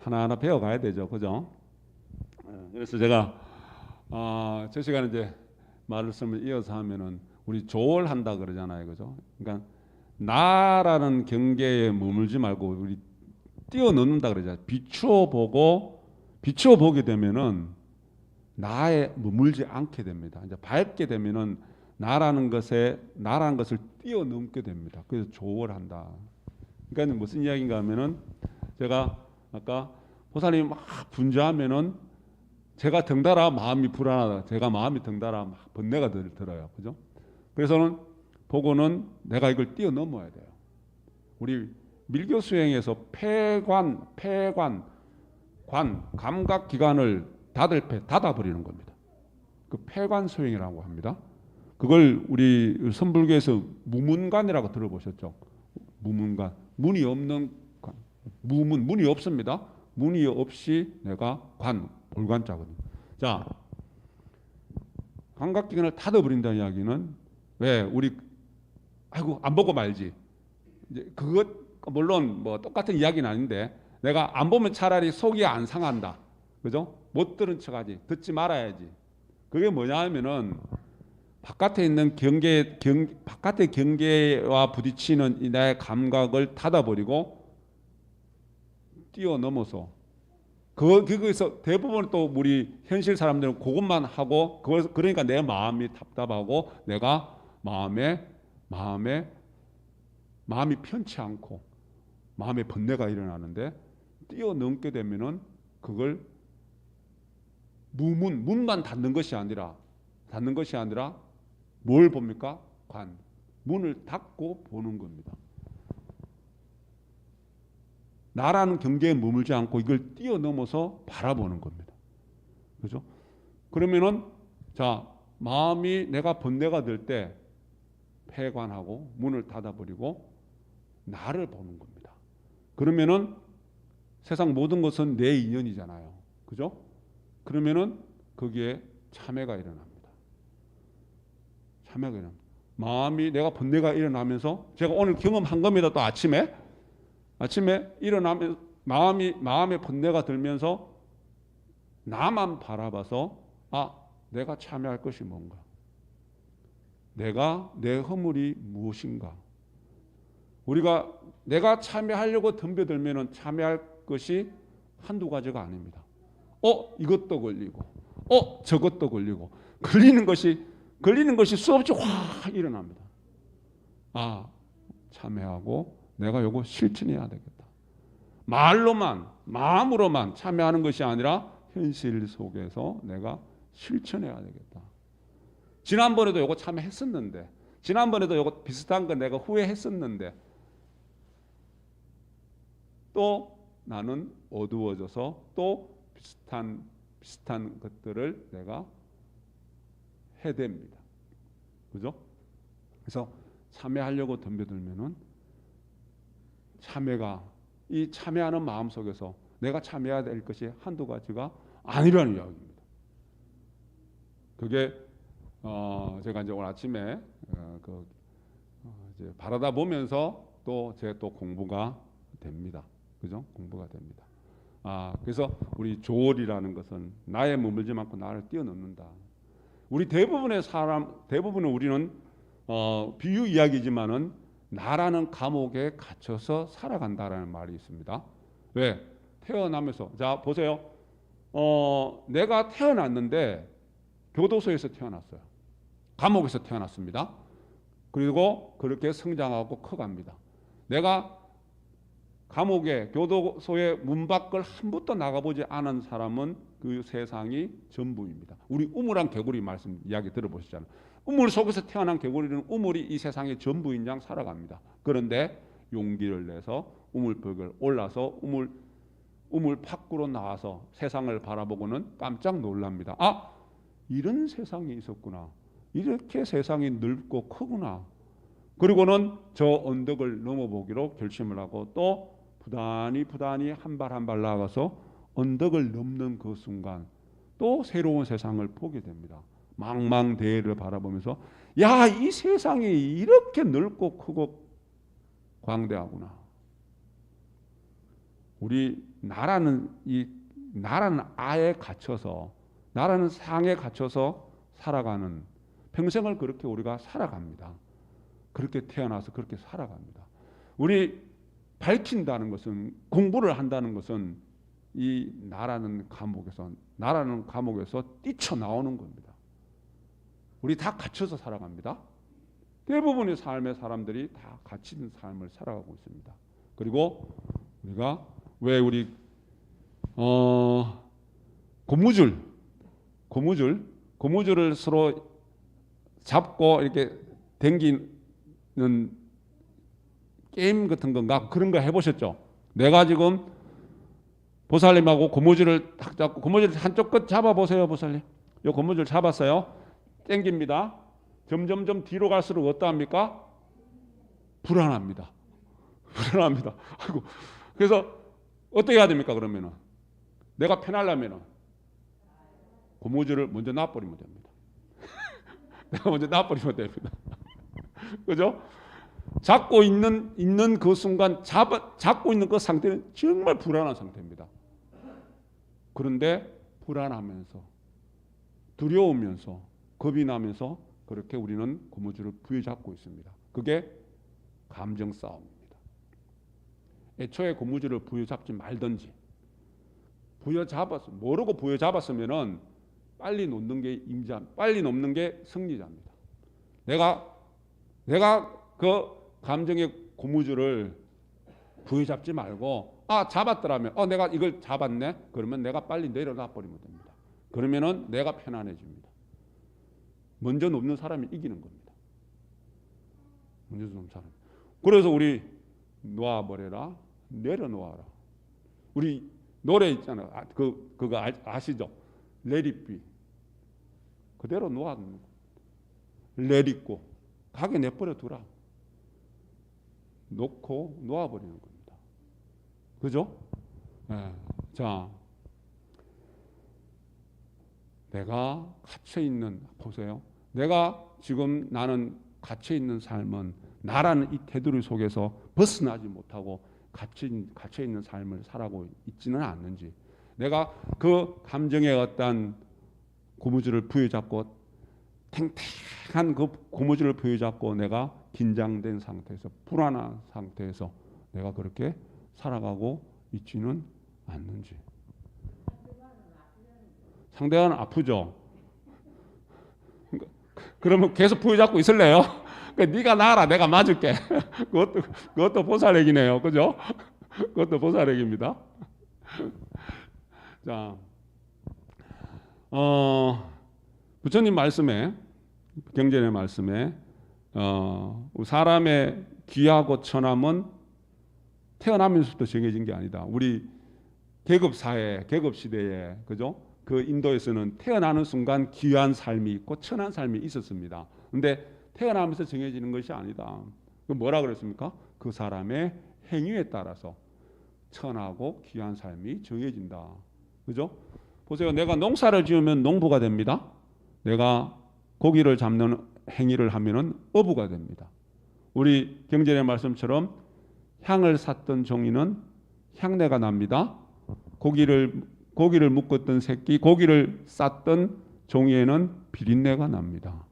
하나하나 배워가야 되죠, 그죠? 그래서 제가 저 시간에 이제 말씀을 이어서 하면은 우리 조월한다 그러잖아요, 그죠? 그러니까 나라는 경계에 머물지 말고 우리 뛰어넘는다 그러잖아요. 비추어 보게 되면은 나에 머물지 않게 됩니다. 이제 밝게 되면은 나라는 것을 뛰어넘게 됩니다. 그래서 조월한다. 그러니까 무슨 이야기인가 하면은 제가 아까 보살님이 막 분주하면은 제가 덩달아 마음이 불안하다. 제가 마음이 덩달아 막 번뇌가 들어요. 그죠? 그래서는 보고는 내가 이걸 뛰어넘어야 돼요. 우리 밀교 수행에서 감각 기관을 닫아버리는 겁니다. 그 폐관 수행이라고 합니다. 그걸 우리 선불교에서 무문관이라고 들어보셨죠? 무문관. 문이 없는 관. 문이 없습니다. 문이 없이 내가 볼관자거든요. 자, 감각기관을 닫아버린다는 이야기는 왜 우리 아이고 안 보고 말지. 이제 그것 물론 뭐 똑같은 이야기는 아닌데 내가 안 보면 차라리 속이 안 상한다. 그죠? 못 들은 척하지. 듣지 말아야지. 그게 뭐냐 하면은 바깥에 있는 바깥의 경계와 부딪히는 내 감각을 닫아버리고 뛰어넘어서 거기서 대부분 또 우리 현실 사람들은 그것만 하고 그러니까 내 마음이 답답하고 내가 마음이 편치 않고 마음의 번뇌가 일어나는데 뛰어넘게 되면은 그걸 문만 닫는 것이 아니라 뭘 봅니까? 문을 닫고 보는 겁니다. 나라는 경계에 머물지 않고 이걸 뛰어넘어서 바라보는 겁니다. 그죠? 그러면은 자, 마음이 내가 번뇌가 들 때 폐관하고 문을 닫아버리고 나를 보는 겁니다. 그러면은 세상 모든 것은 내 인연이잖아요. 그죠? 그러면은 거기에 참회가 일어납니다. 참회가 일어납니다. 마음이 내가 번뇌가 일어나면서 제가 오늘 경험한 겁니다. 또 아침에 일어나면 마음에 번뇌가 들면서 나만 바라봐서 내가 참여할 것이 뭔가, 내 허물이 무엇인가. 우리가 내가 참여하려고 덤벼들면 참여할 것이 한두 가지가 아닙니다. 이것도 걸리고 저것도 걸리고 걸리는 것이 수없이 확 일어납니다. 참여하고 내가 요거 실천해야 되겠다. 마음으로만 참여하는 것이 아니라 현실 속에서 내가 실천해야 되겠다. 지난번에도 요거 참여했었는데, 지난번에도 요거 비슷한 거 내가 후회했었는데, 또 나는 어두워져서 또 비슷한 것들을 내가 해댑니다. 그죠? 그래서 참여하려고 덤벼들면은 이 참여하는 마음 속에서 내가 참여해야 될 것이 한두 가지가 아니라는 이야기입니다. 그게 제가 이제 오늘 아침에 이제 바라다 보면서 또 제 또 공부가 됩니다. 그죠? 공부가 됩니다. 그래서 우리 조월이라는 것은 나에 머물지 않고 나를 뛰어넘는다. 우리 대부분은 우리는 비유 이야기지만은 나라는 감옥에 갇혀서 살아간다라는 말이 있습니다. 왜? 태어나면서 자 보세요. 내가 태어났는데 교도소에서 태어났어요. 감옥에서 태어났습니다. 그리고 그렇게 성장하고 커갑니다. 내가 교도소의 문 밖을 한 번도 나가보지 않은 사람은 그 세상이 전부입니다. 우리 우물한 개구리 이야기 들어보셨잖아요. 우물 속에서 태어난 개구리는 우물이 이 세상의 전부인 양 살아갑니다. 그런데 용기를 내서 우물벽을 올라서 우물 밖으로 나와서 세상을 바라보고는 깜짝 놀랍니다. 이런 세상이 있었구나. 이렇게 세상이 넓고 크구나. 그리고는 저 언덕을 넘어보기로 결심을 하고 또 부단히 한 발 한 발 나아가서 언덕을 넘는 그 순간 또 새로운 세상을 보게 됩니다. 망망대해를 바라보면서 이 세상이 이렇게 넓고 크고 광대하구나. 우리 나라는 아에 갇혀서, 나라는 상에 갇혀서 살아가는, 평생을 그렇게 우리가 살아갑니다. 그렇게 태어나서 그렇게 살아갑니다. 우리 밝힌다는 것은, 공부를 한다는 것은 이 나라는 감옥에서 뛰쳐나오는 겁니다. 우리 다 갇혀서 살아갑니다. 대부분의 삶의 사람들이 다 갇힌 삶을 살아가고 있습니다. 그리고 우리가 왜 우리 고무줄을 서로 잡고 이렇게 당기는 게임 같은 건가, 그런 거 해보셨죠? 내가 지금 보살님하고 고무줄을 딱 잡고, 고무줄 한쪽 끝 잡아보세요. 보살님, 이 고무줄 잡았어요. 당깁니다. 점점점 뒤로 갈수록 어떠합니까? 불안합니다. 불안합니다. 아이고. 그래서 어떻게 해야 됩니까? 그러면은 내가 편하려면은 고무줄을 먼저 놔버리면 됩니다. 내가 먼저 놔버리면 됩니다. 그죠? 잡고 있는 그 순간, 잡고 있는 그 상태는 정말 불안한 상태입니다. 그런데 불안하면서, 두려우면서, 겁이 나면서 그렇게 우리는 고무줄을 부여잡고 있습니다. 그게 감정 싸움입니다. 애초에 고무줄을 부여잡지 말든지, 모르고 부여잡았으면은 빨리 놓는 게 승리자입니다. 내가 그 감정의 고무줄을 부여잡지 말고, 잡았더라면, 내가 이걸 잡았네? 그러면 내가 빨리 내려놔 버리면 됩니다. 그러면은 내가 편안해집니다. 먼저 놓는 사람이 이기는 겁니다. 먼저 놓는 사람. 그래서 우리 놓아버려라, 내려놓아라. 우리 노래 있잖아요. 그거 아시죠? Let it be. 그대로 놓아두는 거. Let it go. 가게 내버려 두라. 놓고 놓아버리는 겁니다. 그죠? 네. 자, 내가 갇혀있는, 보세요. 내가 지금 나는 갇혀있는 삶은, 나라는 이 테두리 속에서 벗어나지 못하고 갇혀있는 삶을 살아가고 있지는 않는지, 내가 그 감정의 어떤 고무줄을 부여잡고, 탱탱한 그 고무줄을 부여잡고 내가 긴장된 상태에서, 불안한 상태에서 내가 그렇게 살아가고 있지는 않는지. 상대방은 아프죠? 그러면 계속 부여잡고 있을래요? 네가 나아라, 내가 맞을게. 그것도 보살얘기네요. 그죠? 그것도 보살얘기입니다. 자, 부처님 말씀에, 경전의 말씀에, 사람의 귀하고 천함은 태어나면서부터 정해진 게 아니다. 우리 계급사회, 계급시대에, 그죠? 그 인도에서는 태어나는 순간 귀한 삶이 있고 천한 삶이 있었습니다. 그런데 태어나면서 정해지는 것이 아니다. 뭐라 그랬습니까? 그 사람의 행위에 따라서 천하고 귀한 삶이 정해진다. 그죠? 보세요. 내가 농사를 지으면 농부가 됩니다. 내가 고기를 잡는 행위를 하면은 어부가 됩니다. 우리 경전의 말씀처럼 향을 샀던 종이는 향내가 납니다. 고기를 묶었던 새끼, 고기를 쌌던 종이에는 비린내가 납니다.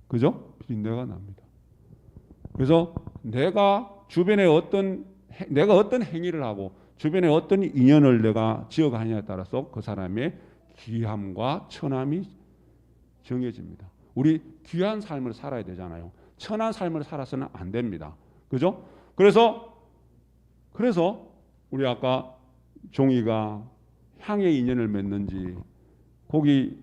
그죠? 비린내가 납니다. 그래서 내가 어떤 행위를 하고 주변에 어떤 인연을 내가 지어가느냐에 따라서 그 사람의 귀함과 천함이 정해집니다. 우리 귀한 삶을 살아야 되잖아요. 천한 삶을 살아서는 안 됩니다. 그죠? 그래서 우리 아까 종이가 향의 인연을 맺는지 고기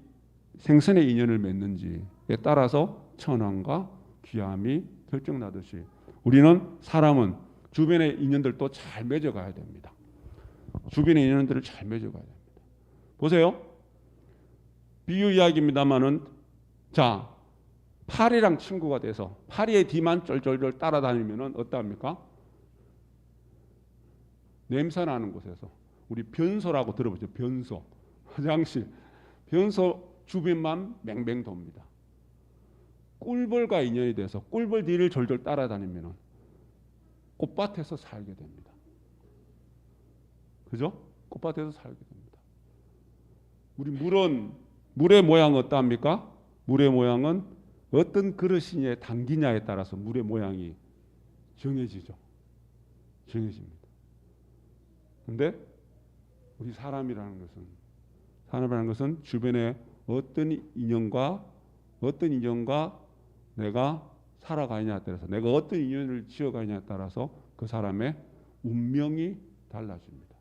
생선의 인연을 맺는지에 따라서 천함과 귀함이 결정나듯이 우리는 사람은 주변의 인연들도 잘 맺어가야 됩니다. 주변의 인연들을 잘 맺어가야 됩니다. 보세요. 비유 이야기입니다만은, 자, 파리랑 친구가 돼서 파리의 뒤만 쫄쫄쫄 따라다니면은 어떠합니까? 냄새 나는 곳에서, 우리 변소라고 들어보죠. 변소, 화장실, 변소 주변만 맹맹 돕니다. 꿀벌과 인연이 돼서 꿀벌 뒤를 졸졸 따라다니면은 꽃밭에서 살게 됩니다. 그죠? 꽃밭에서 살게 됩니다. 우리 물의 모양은 어떠합니까? 물의 모양은 어떤 그릇이냐에 담기냐에 따라서 물의 모양이 정해지죠. 정해집니다. 근데 우리 사람이라는 것은 주변에 어떤 인연과 내가 살아가느냐에 따라서, 내가 어떤 인연을 지어가느냐에 따라서 그 사람의 운명이 달라집니다.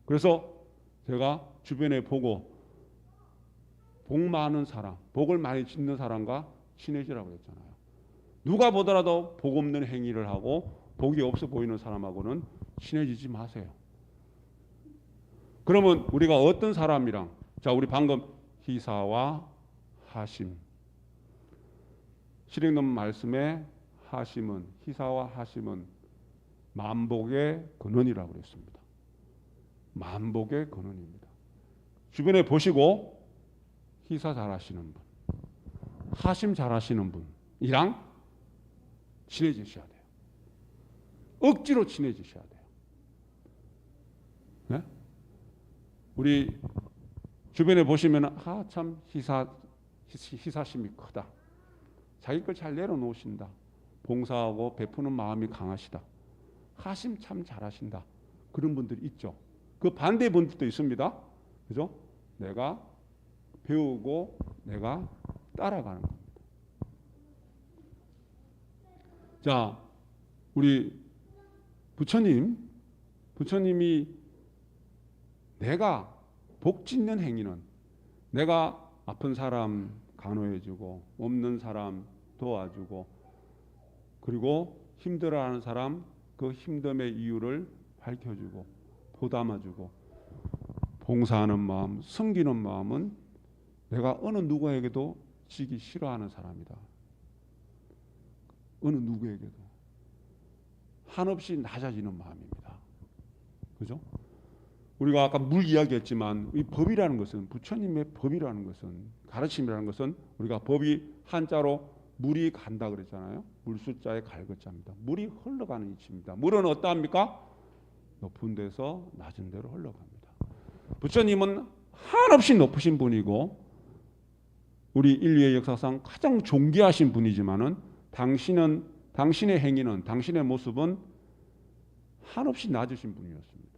그래서 제가 주변에 보고 복 많은 사람, 복을 많이 짓는 사람과 친해지라고 했잖아요. 누가 보더라도 복 없는 행위를 하고 복이 없어 보이는 사람하고는 친해지지 마세요. 그러면 우리가 어떤 사람이랑, 자, 우리 방금 히사와 하심, 실행론 말씀에 히사와 하심은 만복의 근원이라고 그랬습니다. 만복의 근원입니다. 주변에 보시고 히사 잘하시는 분, 하심 잘하시는 분이랑 친해지셔야 돼요. 억지로 친해지셔야 돼요. 네? 우리 주변에 보시면 참 희사심이 크다. 자기 걸 잘 내려놓으신다. 봉사하고 베푸는 마음이 강하시다. 하심 참 잘하신다. 그런 분들이 있죠. 그 반대 분들도 있습니다. 그죠? 내가 배우고 내가 따라가는 겁니다. 자, 우리 부처님이 내가 복 짓는 행위는 내가 아픈 사람 간호해주고 없는 사람 도와주고 그리고 힘들어하는 사람 그 힘듦의 이유를 밝혀주고 보담아주고 봉사하는 마음, 섬기는 마음은 내가 어느 누구에게도 지기 싫어하는 사람이다. 어느 누구에게도 한없이 낮아지는 마음입니다. 그죠? 우리가 아까 물 이야기했지만 이 법이라는 것은, 부처님의 법이라는 것은, 가르침이라는 것은, 우리가 법이 한자로 물이 간다 그랬잖아요. 물숫자에 갈것자입니다. 물이 흘러가는 이치입니다. 물은 어떠합니까? 높은 데서 낮은 데로 흘러갑니다. 부처님은 한없이 높으신 분이고 우리 인류의 역사상 가장 존귀하신 분이지만은 당신의 행위는, 당신의 모습은 한없이 낮으신 분이었습니다.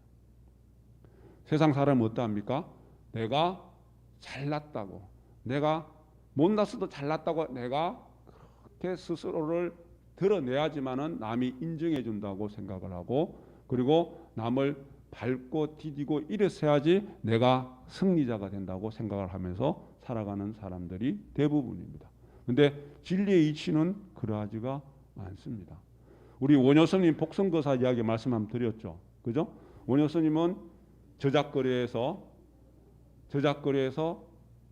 세상 사람은 어떠합니까? 내가 잘났다고, 내가 못났어도 잘났다고 내가 그렇게 스스로를 드러내야지만은 남이 인정해 준다고 생각을 하고, 그리고 남을 밟고 디디고 이랬어야지 내가 승리자가 된다고 생각을 하면서 살아가는 사람들이 대부분입니다. 근데 진리의 이치는 그러하지가 않습니다. 우리 원효스님 복성거사 이야기 말씀 한번 드렸죠. 그죠? 원효스님은 저작거리에서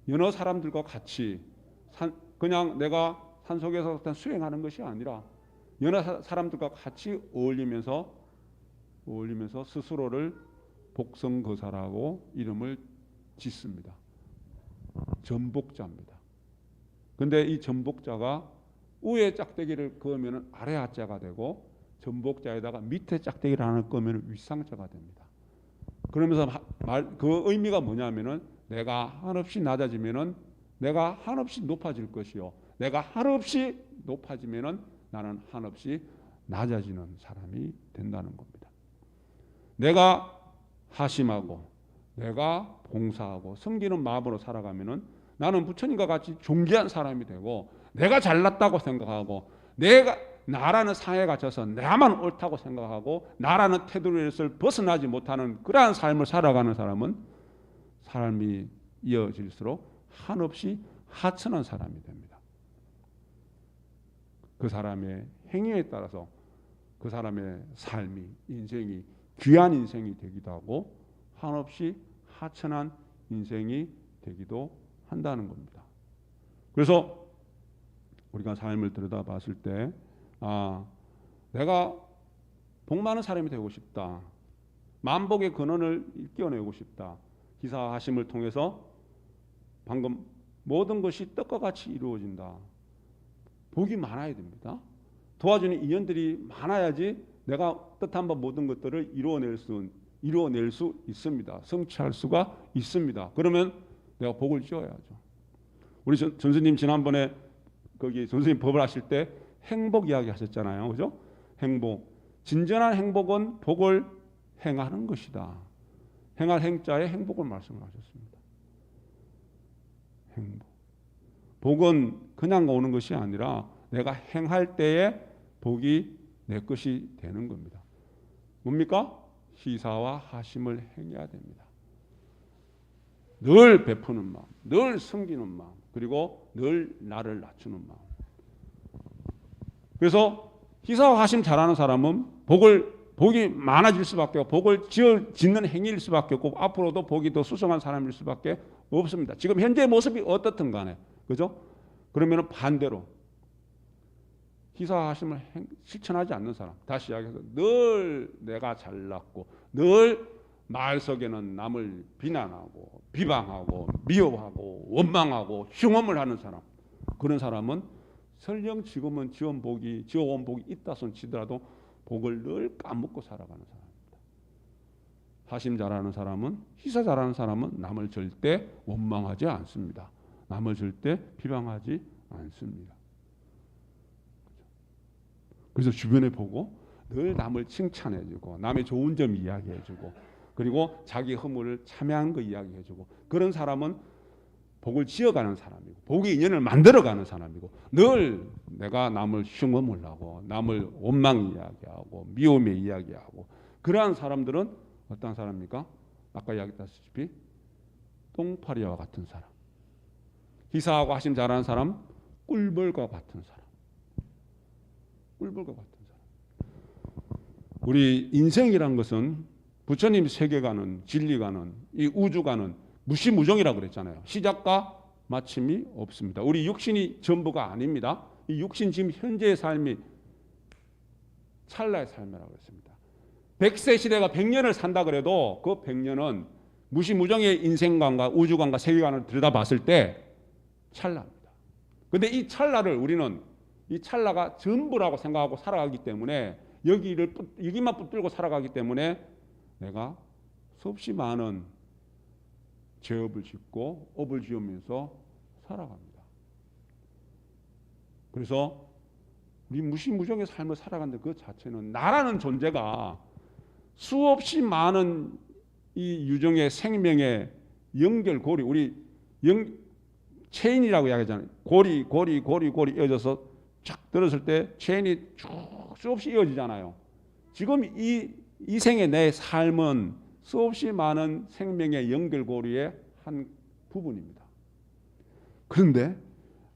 여러 사람들과 같이 그냥 내가 산속에서 수행하는 것이 아니라 여러 사람들과 같이 어울리면서 스스로를 복성거사라고 이름을 짓습니다. 전복자입니다. 근데 이 전복자가 위에 짝대기를 그으면 아래 하자가 되고, 전복자에다가 밑에 짝대기를 하나 그으면 윗상자가 됩니다. 그러면서 그 의미가 뭐냐면은 내가 한없이 낮아지면은 내가 한없이 높아질 것이요, 내가 한없이 높아지면은 나는 한없이 낮아지는 사람이 된다는 겁니다. 내가 하심하고 내가 봉사하고 섬기는 마음으로 살아가면은 나는 부처님과 같이 존귀한 사람이 되고, 내가 잘났다고 생각하고 나라는 상에 갇혀서 나만 옳다고 생각하고 나라는 테두리에서 벗어나지 못하는 그러한 삶을 살아가는 사람은 삶이 이어질수록 한없이 하천한 사람이 됩니다. 그 사람의 행위에 따라서 그 사람의 삶이, 인생이 귀한 인생이 되기도 하고 한없이 하천한 인생이 되기도 한다는 겁니다. 그래서 우리가 삶을 들여다봤을 때 내가 복 많은 사람이 되고 싶다. 만복의 근원을 일깨워내고 싶다. 기사하심을 통해서 방금 모든 것이 떡과 같이 이루어진다. 복이 많아야 됩니다. 도와주는 인연들이 많아야지 내가 뜻한 바 모든 것들을 이루어낼 수 있습니다. 성취할 수가 있습니다. 그러면 내가 복을 지어야죠. 우리 전수님 지난번에 거기 전수님 법을 하실 때 행복 이야기 하셨잖아요. 그죠? 행복. 진정한 행복은 복을 행하는 것이다. 행할 행자의 행복을 말씀을 하셨습니다. 행복. 복은 그냥 오는 것이 아니라 내가 행할 때에 복이 내 것이 되는 겁니다. 뭡니까? 희사와 하심을 행해야 됩니다. 늘 베푸는 마음, 늘 섬기는 마음, 그리고 늘 나를 낮추는 마음. 그래서 희사와 하심 잘하는 사람은 복이 많아질 수밖에 없고 복을 짓는 행위일 수밖에 없고 앞으로도 복이 더 수성한 사람일 수밖에 없습니다. 지금 현재의 모습이 어떻든 간에 그죠? 그러면 반대로 희사와 하심을 실천하지 않는 사람, 다시 이야기해서 늘 내가 잘났고 늘 말 속에는 남을 비난하고 비방하고 미워하고 원망하고 흉엄을 하는 사람, 그런 사람은 설령 지금은 지어온 복이 있다 손 치더라도 복을 늘 까먹고 살아가는 사람입니다. 하심 잘하는 사람은, 희사 잘하는 사람은 남을 절대 원망하지 않습니다. 남을 절대 비방하지 않습니다. 그래서 주변에 보고 늘 남을 칭찬해주고 남의 좋은 점 이야기해주고 그리고 자기 허물을 참여한 거 이야기해주고, 그런 사람은 복을 지어가는 사람이고 복의 인연을 만들어가는 사람이고, 늘 내가 남을 흉엄을 하고 남을 원망 이야기하고 미움에 이야기하고, 그러한 사람들은 어떤 사람입니까? 아까 이야기했다시피 똥파리와 같은 사람, 희사하고 하심 잘하는 사람, 꿀벌과 같은 사람, 꿀벌과 같은 사람. 우리 인생이란 것은 부처님 세계관은, 진리관은, 이 우주관은 무시무정이라고 그랬잖아요. 시작과 마침이 없습니다. 우리 육신이 전부가 아닙니다. 이 육신 지금 현재의 삶이 찰나의 삶이라고 했습니다. 100세 시대가 100년을 산다 그래도 그 100년은 무시무정의 인생관과 우주관과 세계관을 들여다봤을 때 찰나입니다. 그런데 이 찰나를 우리는 이 찰나가 전부라고 생각하고 살아가기 때문에 여기만 붙들고 살아가기 때문에 내가 수없이 많은 죄업을 짓고 업을 지으면서 살아갑니다. 그래서 우리 무시무정의 삶을 살아가는데 그 자체는 나라는 존재가 수없이 많은 이 유정의 생명의 연결고리, 우리 체인이라고 이야기하잖아요. 고리 이어져서 쫙 들었을 때 체인이 쭉 수없이 이어지잖아요. 지금 이 생의 내 삶은 수없이 많은 생명의 연결고리의 한 부분입니다. 그런데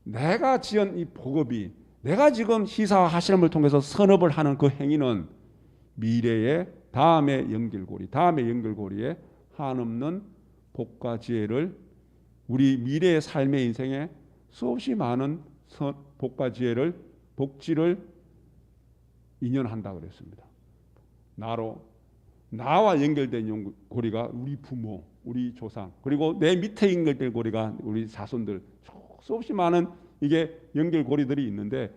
내가 지은 이 복업이, 내가 지금 희사와 하심을 통해서 선업을 하는 그 행위는 미래의 다음의 연결고리에 한없는 복과 지혜를, 우리 미래의 삶의 인생에 수없이 많은 복과 지혜를, 복지를 인연한다 그랬습니다. 나와 연결된 고리가 우리 부모, 우리 조상, 그리고 내 밑에 연결된 고리가 우리 자손들, 수없이 많은 이게 연결고리들이 있는데,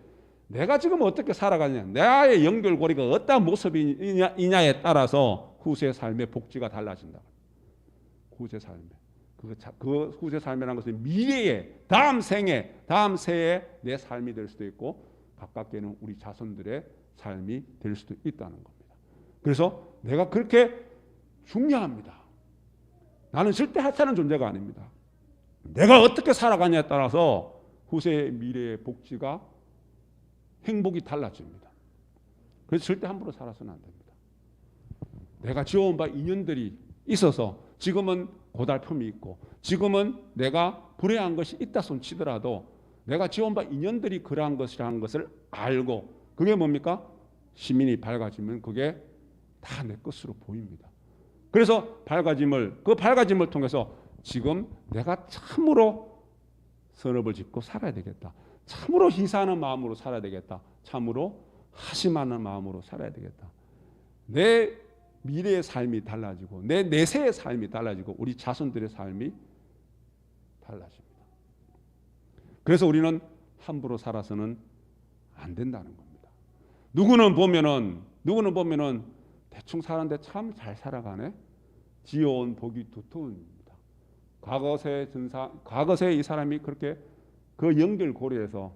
내가 지금 어떻게 살아가냐, 나의 연결고리가 어떤 모습이냐에 따라서 후세 삶의 복지가 달라진다. 후세 삶에 그 후세 삶이라는 것은 미래의 다음 생에, 다음 세에 내 삶이 될 수도 있고 가깝게는 우리 자손들의 삶이 될 수도 있다는 겁니다. 그래서 내가 그렇게 중요합니다. 나는 절대 하찮은 존재가 아닙니다. 내가 어떻게 살아가냐에 따라서 후세의 미래의 복지가, 행복이 달라집니다. 그래서 절대 함부로 살아서는 안 됩니다. 내가 지어온 바 인연들이 있어서 지금은 고달픔이 있고 지금은 내가 불행한 것이 있다 손 치더라도 내가 지어온 바 인연들이 그러한 것이라는 것을 알고, 그게 뭡니까? 시민이 밝아지면 그게 다 내 것으로 보입니다. 그래서 그 밝아짐을 통해서 지금 내가 참으로 선업을 짓고 살아야 되겠다. 참으로 희사하는 마음으로 살아야 되겠다. 참으로 하심하는 마음으로 살아야 되겠다. 내 미래의 삶이 달라지고 내 내세의 삶이 달라지고 우리 자손들의 삶이 달라집니다. 그래서 우리는 함부로 살아서는 안 된다는 겁니다. 누구는 보면은 대충 사는데 참 잘 살아가네. 지어온 복이 두터운입니다. 과거세 이 사람이 그렇게 그 연결고리에서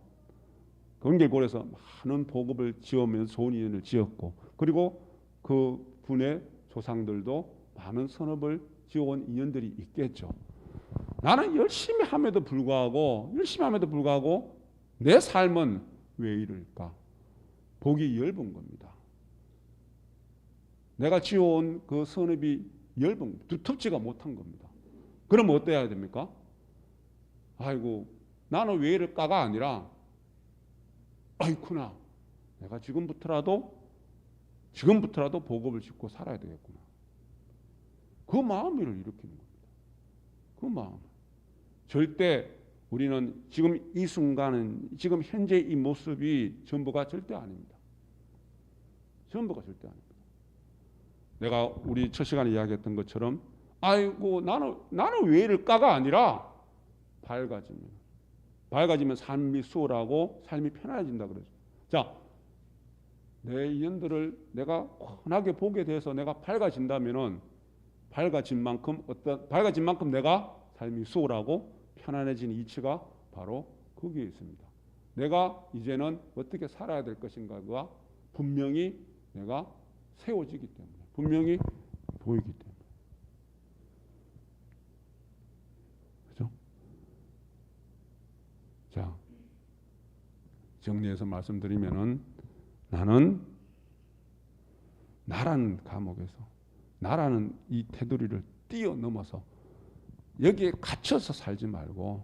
많은 복업을 지으면서 좋은 인연을 지었고, 그리고 그 분의 조상들도 많은 선업을 지어온 인연들이 있겠죠. 나는 열심히 함에도 불구하고 내 삶은 왜 이럴까? 복이 엷은 겁니다. 내가 지어온 그 선업이 엷은, 두텁지가 못한 겁니다. 그럼 어때야 됩니까? 아이고, 나는 왜 이럴까가 아니라, 아이쿠나, 내가 지금부터라도 복업을 짓고 살아야 되겠구나. 그 마음을 일으키는 겁니다. 그 마음. 절대 우리는 지금 이 순간은, 지금 현재 이 모습이 전부가 절대 아닙니다. 전부가 절대 아닙니다. 내가 우리 첫 시간에 이야기했던 것처럼, 아이고 나는 왜 이럴까가 아니라 밝아지면 삶이 수월하고 삶이 편안해진다 그러죠. 자, 내 인연들을 내가 환하게 보게 돼서 내가 밝아진다면은 밝아진 만큼 내가 삶이 수월하고 편안해지는 이치가 바로 거기에 있습니다. 내가 이제는 어떻게 살아야 될 것인가가 분명히 내가 세워지기 때문에, 분명히 보이기 때문에. 그죠? 자, 정리해서 말씀드리면은, 나는 나라는 감옥에서, 나라는 이 테두리를 뛰어넘어서 여기에 갇혀서 살지 말고,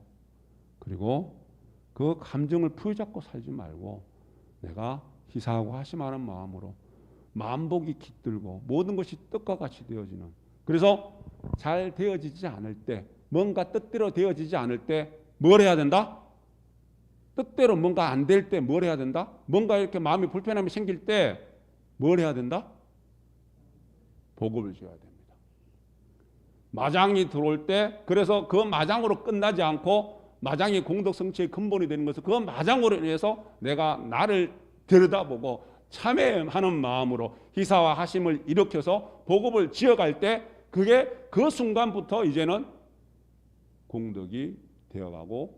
그리고 그 감정을 부여잡고 살지 말고, 내가 희사하고 하심하는 마음으로 만복이 깃들고 모든 것이 뜻과 같이 되어지는, 그래서 잘 되어지지 않을 때, 뭔가 뜻대로 되어지지 않을 때 뭘 해야 된다? 뜻대로 뭔가 안 될 때 뭘 해야 된다? 뭔가 이렇게 마음이 불편함이 생길 때 뭘 해야 된다? 복업을 지어야 됩니다. 마장이 들어올 때, 그래서 그 마장으로 끝나지 않고, 마장이 공덕 성취의 근본이 되는 것은 그 마장으로 인해서 내가 나를 들여다보고 참회하는 마음으로 희사와 하심을 일으켜서 복업을 지어갈 때, 그게 그 순간부터 이제는 공덕이 되어가고